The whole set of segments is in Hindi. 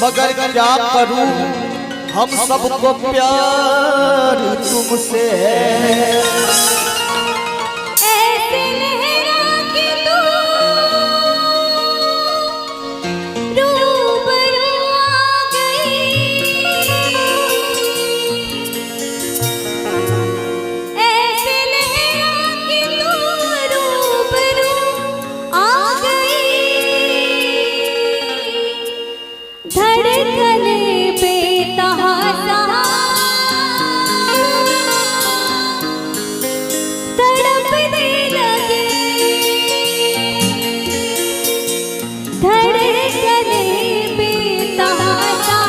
मगर क्या करूं हम सबको प्यार तुमसे ऐसे लहरा के तू रूबरू आ गई, ऐसे लहरा के तू रूबरू आ गई, धड़कने बेतहासा तड़पने लगे, धड़कने बेतहासा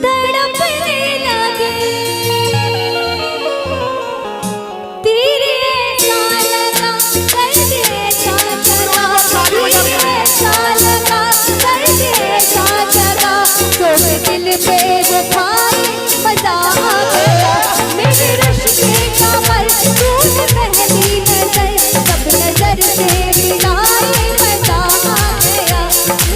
तड़पने लगे, तेरे ऐसा लगा कर ऐसा चला, तेरे ऐसा लगा कर ऐसा चला, तो दिल पे वो खाए मजा आ गया, मेरे रिश्ते का मर तूने पहली नजर, सब नजर से मिलाए मजा आ गया,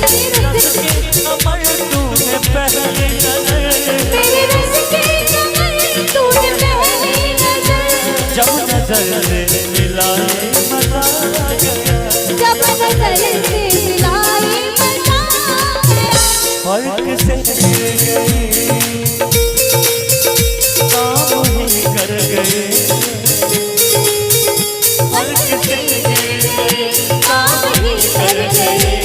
मेरे रिश्ते का मर तूने पहली नजर, मेरे रिश्ते का मर तूने पहली नजर, जब नजर से मिलाए मजा आ गया, जब नजर से मिलाए मजा आ गया, फर्क से गिर गई काम ही कर गए, फर्क से गिर गए काम ही कर गए,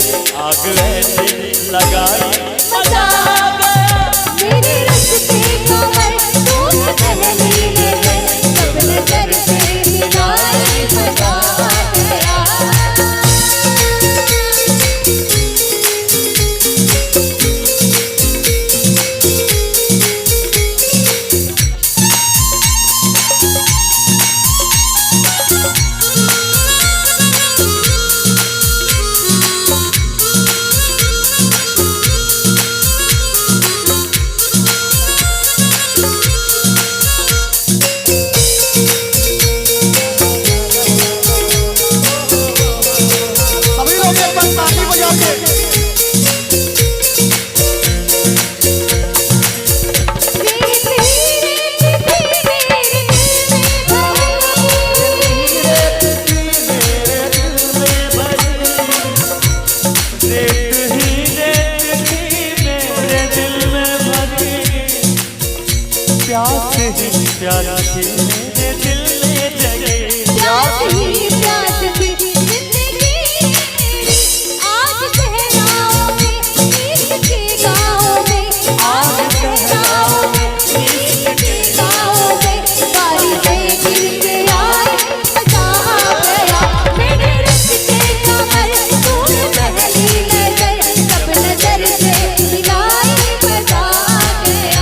आग ऐसे लगाई मजा आ गया, मेरे रिश्ते का मर तूने पहली नजर, सब नजर से मिलाए मजा आ गया। सभी लोग एक बार ताली बजा के प्यास ही प्यास थी मेरे दिल में जगे, प्यास ही प्यास थी जिंदगी मेरी, आज सहराओं में इश्क के गाँव में, आज सहराओं में इश्क के गाँव में, बारी से गिर के आए मजा आ गया, मेरे रिश्ते का मर तूने पहली नजर, सब नजर से मिलाए मजा आ गया।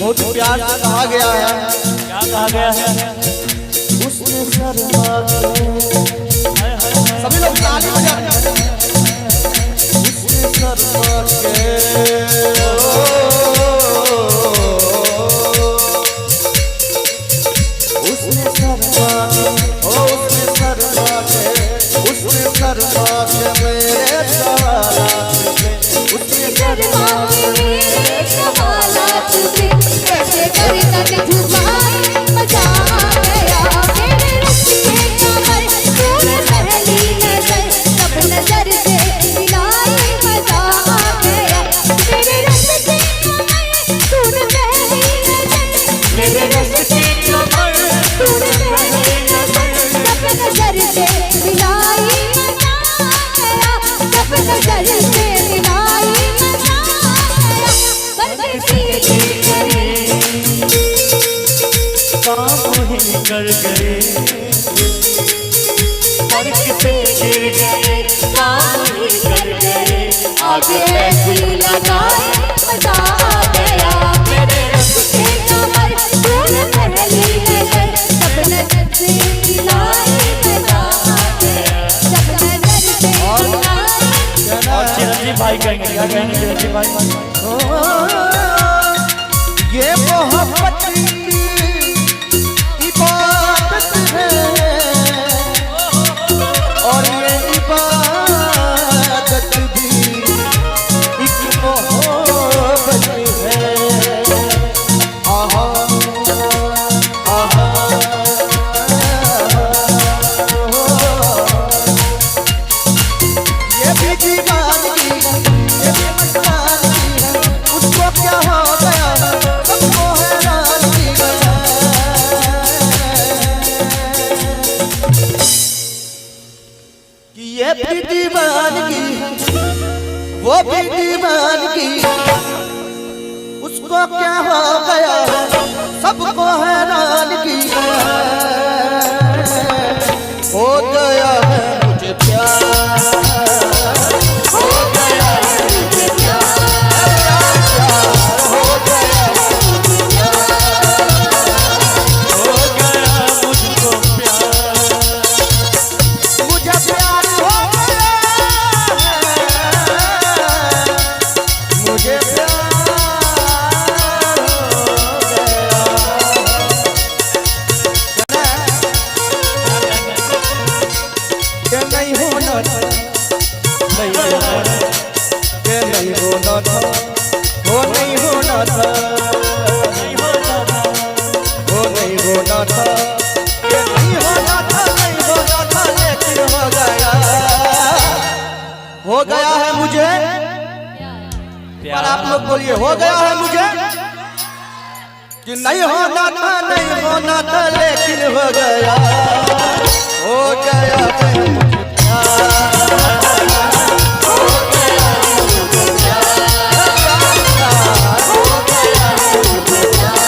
बहुत प्यार से कहा गया है, क्या कहा गया है? उसने शर्मा के सभी लोग ताली बजाते हैं। उसने शर्मा के कर गए, सड़क पे गिर गए, काम ही कर गए, आगे ऐसी लगाए मजा आ गया। मेरे रब के कमर तूने पहली नजर, सब नजर से मिलाए मजा आ गया, सब नजर से मिलाए। और चिरंजीव भाई कहेंगे, क्या कहेंगे चिरंजीव भाई? ये मोहब्बत की इबादत है और ये इबादत भी एक मोहब्बत है। आहा आहा ये भी दीवानगी, ये भी मस्तानगी है, उसको क्या हो गया सबको हैरान की गया। कि ये भी दीवानगी वो भी दीवानगी, उसको क्या हो गया सबको हैरान की गया। हो गया है मुझे प्यार, हो गया है मुझे प्यार, हो गया है मुझे प्यार, हो गया मुझको प्यार, मुझे प्यार हो गया है, मुझे प्यार हो गया। के नहीं होना था, नहीं होना था, के नहीं होना था, वो नहीं होना था, नहीं होता था, वो नहीं होना था, के नहीं होना था, नहीं होना था, लेकिन हो गया है मुझे। और आप लोग बोलिए हो गया है मुझे, कि नहीं होना था, नहीं होना था, लेकिन हो गया है मुझे प्यार, हो गया है मुझे प्यार, हो गया है मुझे प्यार।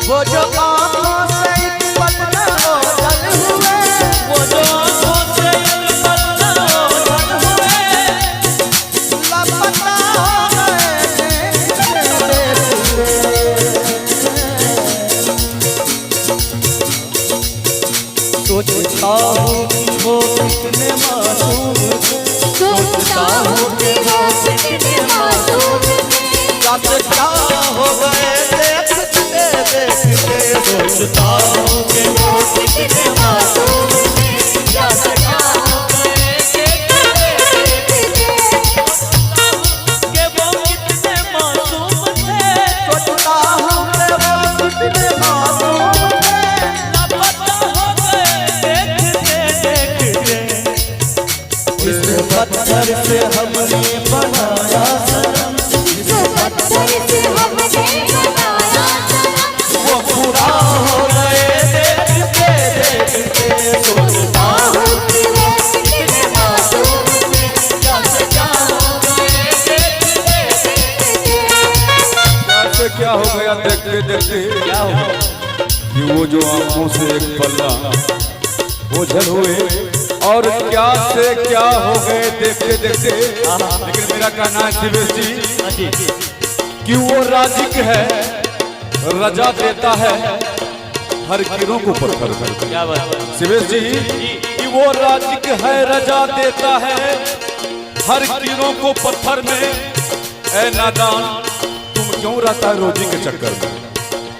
वो जो आँखों से एक पल न ओझल हुए, वो जो आँखों से एक पल न ओझल हुए, लापता हो गए सोचता हूँ कि वो कितने मासूम थे, सोचता हूँ कि वो कितने मासूम थे, क्या हो गए देखते देखते। सोचता हूँ कि वो कितने मासूम थे, क्या सजा हो गए देखते देखते, कि वो कितने मासूम थे, सोचता हूँ कि वो कितने मासूम थे, लापता हो गए देखते देखते। इस पत्थर से हमने बनाया सनम, इस पत्थर से हमने बनाया सनम, वो पूरा हो गए देखते देखते। सोचता हूँ कि वो कितने मासूम थे, क्या सजा हो गए देखते देखते। से क्या हो गया देखते देखते, क्या हुआ? कि वो जो आंखों से एक पल्ला ओझल हुए, और क्या से क्या हो गए देखते देखते। लेकिन मेरा कहना है शिवेश जी कि वो राजिक है, रजा देता है हर कीरों को पत्थर कर। क्या बात है? शिवेश जी कि वो राजिक है, रजा देता है हर कीरों को पत्थर में। ऐ नादान तुम क्यों रहता है रोजी के चक्कर में?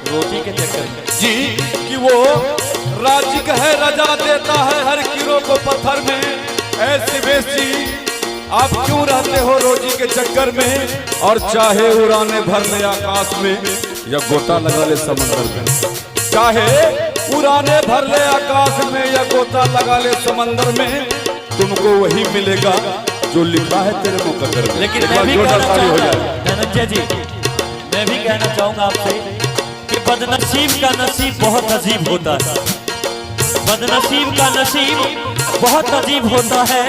रोटी के चक्कर में जी कि वो राज्य कहे रजा देता है हर कीड़ों को पत्थर में। ऐसे बेस जी आप क्यों रहते हो रोजी के चक्कर में, और चाहे उड़ाने भर ले आकाश में या गोता लगा ले समंदर में, चाहे उड़ाने भर ले आकाश में या गोता लगा ले समंदर में, तुमको वही मिलेगा जो लिखा है तेरे मुकद्दर में। लेकिन मैं भी कहना चाहूंगा धनंजय जी, मैं भी कहना चाहूंगा आपसे कि बदनसीब का नसीब बहुत अजीब होता है। बदनसीब का नसीब बहुत अजीब होता है,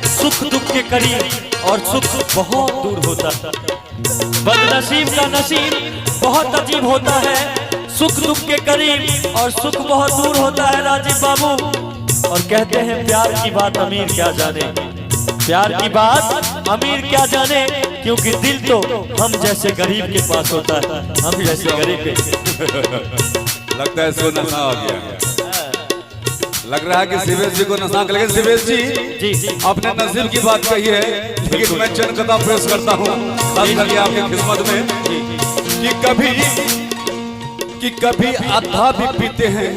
सुख दुख के करीब और सुख बहुत दूर होता है। बदनसीब का नसीब बहुत अजीब होता है, सुख दुख के करीब और सुख बहुत दूर होता है राजीव बाबू। और कहते हैं प्यार की बात अमीर क्या जाने, प्यार की बात अमीर क्या जाने, क्योंकि दिल तो हम जैसे गरीब के पास होता है, हम जैसे गरीब के। लगता है इसको नशा आ गया, लग रहा है कि शिवेश जी को नशा। लेकिन शिवेश जी आपने नसीब की बात कही है, लेकिन मैं चंद कथा पेश करता हूँ खास करके आपकी खिदमत में कि कभी आधा भी पीते हैं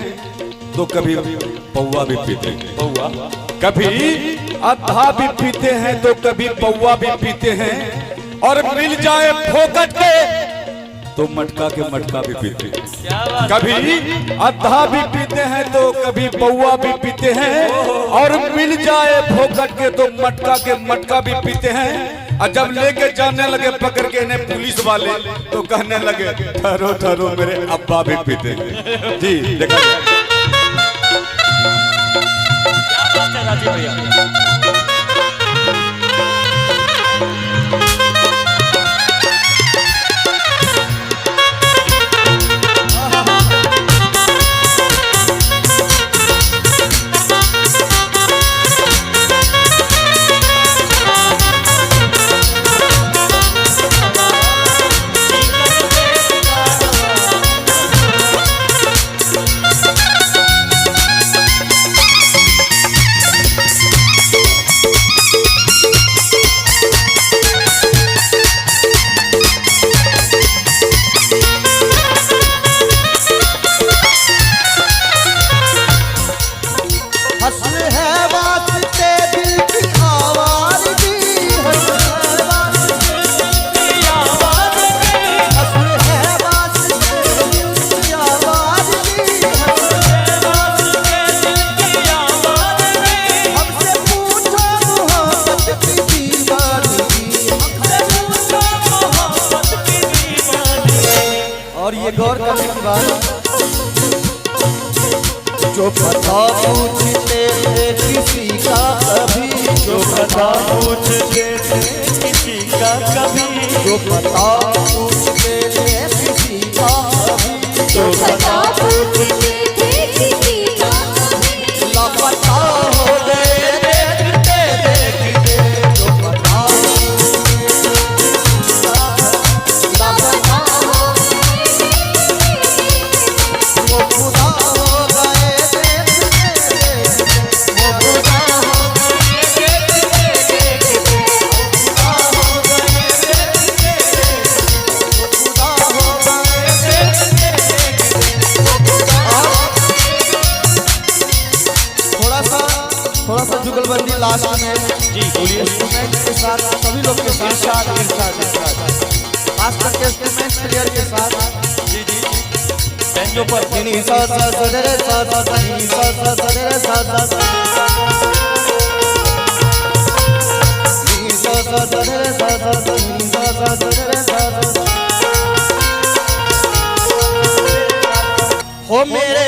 तो कभी पौवा भी पीते हैं। पौवा कभी आधा भी पीते हैं तो कभी पौवा भी पीते हैं, और मिल जाए फोकट के तो मटका के मटका भी पीते हैं। कभी आधा भी पीते हैं तो कभी पौवा भी पीते हैं, और मिल जाए फोकट के तो मटका के मटका भी पीते हैं। और जब लेके जाने लगे पकड़ के इन्हें पुलिस वाले तो कहने लगे ठहरो ठहरो मेरे अब्बा भी पीते हैं। जी देखा राजीव भैया गौर करने की बात, जो कथा पूछते थे किसी का कभी, जो कथा पूछते थे किसी का कभी, जो कथा पूछते थे किसी का कभी, जो कथा पूछते थे किसी का कभी, लापता हो गए देखते देखते, जो कथा लापता हो वो खुदा हो गए देखते, वो खुदा हो गए देखते, खुदा हो गए देखते, खुदा हो गए देखते। थोड़ा सा जुगलबंदी लास्ट में जी बोलिए। इंस्ट्रूमेंट के साथ सभी लोग के साथ खास करके इंस्ट्रूमेंट प्लेयर के साथ जी जी बेंचों पर नी सा सा सा रे सा सा सा नी सा सा सा रे सा सा सा नी सा सा सा रे सा सा सा नी सा सा सा रे सा सा हो मेरे